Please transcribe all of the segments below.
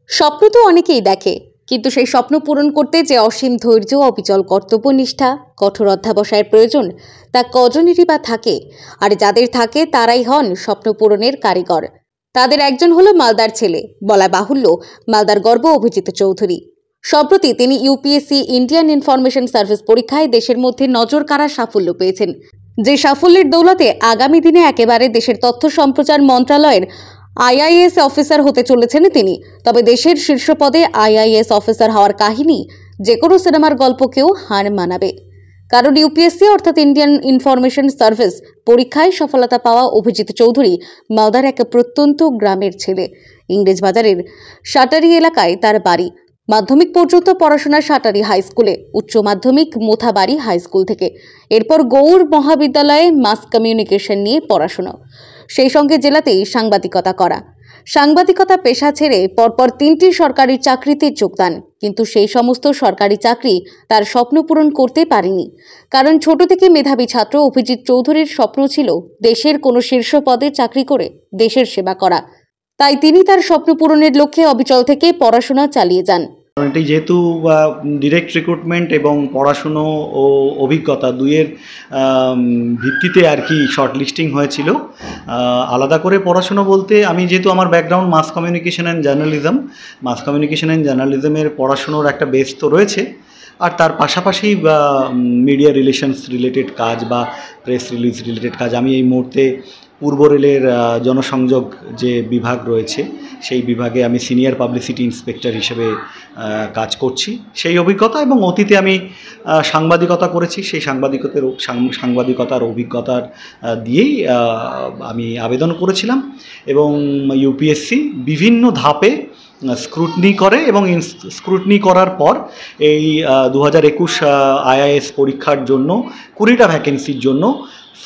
স্বপ্ন তো অনেকেই দেখে, কিন্তু সেই স্বপ্ন পূরণ করতে যে অসীম ধৈর্য, অবিচল কর্তব্যনিষ্ঠা, কঠোর অধ্যবসায়ের প্রয়োজন তা কজনেরই বা থাকে। আর যাদের থাকে তারাই হন স্বপ্ন পূরণের কারিগর। তাদের একজন হলো মালদার ছেলে, বলা বাহুল্য মালদার গর্ব অভিজিৎ চৌধুরী। সম্প্রতি তিনি ইউপিএসসি ইন্ডিয়ান ইনফরমেশন সার্ভিস পরীক্ষায় দেশের মধ্যে নজর কাড়া সাফল্য পেয়েছেন। যে সাফল্যের দৌলতে আগামী দিনে একেবারে দেশের তথ্য সম্প্রচার মন্ত্রণালয়ের আইআইএস অফিসার হতে চলেছেন তিনি। তবে দেশের শীর্ষ পদে আইআইএস অফিসার হওয়ার কাহিনী যে কোনো সিনেমার গল্পকেও হার মানাবে। কারণ ইউপিএসসি অর্থাৎ ইন্ডিয়ান ইনফরমেশন সার্ভিস পরীক্ষায় সফলতা পাওয়া অভিজিৎ চৌধুরী মালদার এক প্রত্যন্ত গ্রামের ছেলে। ইংরেজবাজারের সাটারি এলাকায় তার বাড়ি। মাধ্যমিক পর্যন্ত পড়াশোনা সাটারি হাই স্কুলে, উচ্চ মাধ্যমিক মোথাবাড়ি হাই স্কুল থেকে। এরপর গৌড় মহাবিদ্যালয়ে মাস কমিউনিকেশন নিয়ে পড়াশোনা, সেই সঙ্গে জেলাতেই সাংবাদিকতা করা। সাংবাদিকতা পেশা ছেড়ে পরপর 3টি সরকারি চাকরিতে যোগদান, কিন্তু সেই সমস্ত সরকারি চাকরি তার স্বপ্ন পূরণ করতে পারেনি। কারণ ছোট থেকে মেধাবী ছাত্র অভিজিৎ চৌধুরীর স্বপ্ন ছিল দেশের কোনো শীর্ষ পদে চাকরি করে দেশের সেবা করা। তাই তিনি তার স্বপ্ন পূরণের লক্ষ্যে অবিচল থেকে পড়াশোনা চালিয়ে যান। এটি যেহেতু ডিরেক্ট রিক্রুটমেন্ট এবং পড়াশুনো ও অভিজ্ঞতা দুইয়ের ভিত্তিতে আর কি শর্ট লিস্টিং হয়েছিল। আলাদা করে পড়াশুনো বলতে আমি যেহেতু আমার ব্যাকগ্রাউন্ড মাস কমিউনিকেশন অ্যান্ড জার্নালিজমের পড়াশুনোর একটা বেস তো রয়েছে, আর তার পাশাপাশি মিডিয়া রিলেশনস রিলেটেড কাজ বা প্রেস রিলিজ রিলেটেড কাজ। আমি এই মুহূর্তে পূর্ব রেলের জনসংযোগ যে বিভাগ রয়েছে সেই বিভাগে আমি সিনিয়র পাবলিসিটি ইন্সপেক্টর হিসেবে কাজ করছি। সেই অভিজ্ঞতা এবং অতীতে আমি সাংবাদিকতা করেছি, সেই সাংবাদিকতার অভিজ্ঞতার দিয়েই আমি আবেদন করেছিলাম এবং ইউপিএসসি বিভিন্ন ধাপে স্ক্রুটনি করে এবং স্ক্রুটনি করার পর এই 2021 আইআইএস পরীক্ষার জন্য 20টা ভ্যাকেন্সির জন্য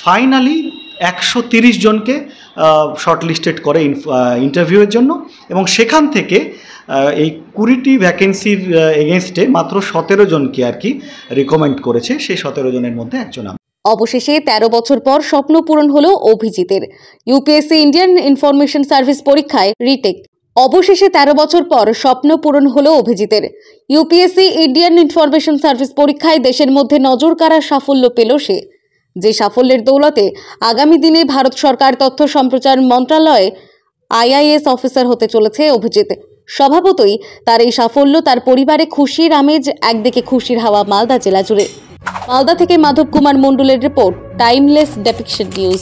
ফাইনালি 130 জনকে শর্টলিস্টেড করে ইন্টারভিউয়ের জন্য, এবং সেখান থেকে এই 20টি ভ্যাকেন্সির এগেনস্টে মাত্র 17 জনকে আর কি রিকমেন্ড করেছে। সেই 17 জনের মধ্যে একজন আমি। অবশেষে 13 বছর পর স্বপ্ন পূরণ হলো অভিজিতের। ইউপিএসসি ইন্ডিয়ান ইনফরমেশন সার্ভিস পরীক্ষায় রিটেক। অবশেষে 13 বছর পর স্বপ্ন পূরণ হলো অভিজিতের। ইউপিএসসি ইন্ডিয়ান ইনফরমেশন সার্ভিস পরীক্ষায় দেশের মধ্যে নজর কাড়া সাফল্য পেল সে। যে সাফল্যের দৌলতে আগামী দিনে ভারত সরকার তথ্য সম্প্রচার মন্ত্রণালয়ে আইআইএস অফিসার হতে চলেছে অভিজিৎ। স্বভাবতই তার এই সাফল্য তার পরিবারে খুশির আমেজ, একদিকে খুশির হাওয়া মালদা জেলা জুড়ে। মালদা থেকে মাধব কুমার মণ্ডলের রিপোর্ট, টাইমলেস ডেপিকশন নিউজ।